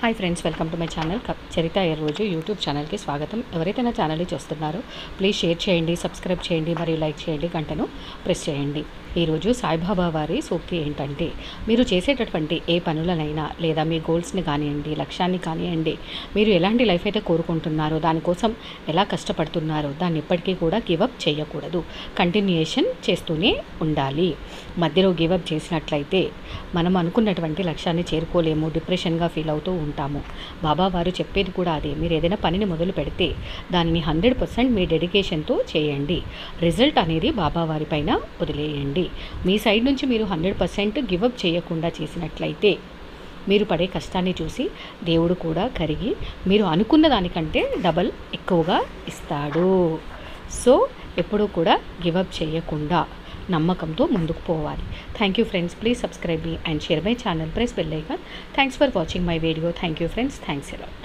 Hi friends, welcome to my channel Charitha ఏ రోజు YouTube ఛానల్కి స్వాగతం. ఎవరైతే నా ఛానల్ని చూస్తున్నారో ప్లీజ్ షేర్ చేయండి, సబ్స్క్రైబ్ చేయండి మరియు లైక్ చేయండి, గంటను ప్రెస్ చేయండి. ఈరోజు సాయిబాబా వారి సూక్తి ఏంటంటే, మీరు చేసేటటువంటి ఏ పనులనైనా లేదా మీ గోల్స్ని కానివ్వండి, లక్ష్యాన్ని కానివ్వండి, మీరు ఎలాంటి లైఫ్ అయితే కోరుకుంటున్నారో, దానికోసం ఎలా కష్టపడుతున్నారో దాన్ని ఎప్పటికీ కూడా గివప్ చేయకూడదు. కంటిన్యూయేషన్ చేస్తూనే ఉండాలి. మధ్యలో గివప్ చేసినట్లయితే మనం అనుకున్నటువంటి లక్ష్యాన్ని చేరుకోలేము, డిప్రెషన్గా ఫీల్ అవుతూ ఉంటాము. బాబా వారు చెప్పేది కూడా అదే. మీరు ఏదైనా పనిని మొదలు పెడితే దానిని 100% మీ డెడికేషన్తో చేయండి. రిజల్ట్ అనేది బాబా వారి పైన వదిలేయండి. మీ సైడ్ నుంచి మీరు 100% గివప్ చేయకుండా చేసినట్లయితే మీరు పడే కష్టాన్ని చూసి దేవుడు కూడా కరిగి మీరు అనుకున్న దానికంటే డబల్ ఎక్కువగా ఇస్తాడు. సో ఎప్పుడూ కూడా గివప్ చేయకుండా నమ్మకంతో ముందుకు పోవాలి. Thank you friends. Please subscribe me and share my channel. Press bell icon. Thanks for watching my video. Thank you friends. Thanks a lot.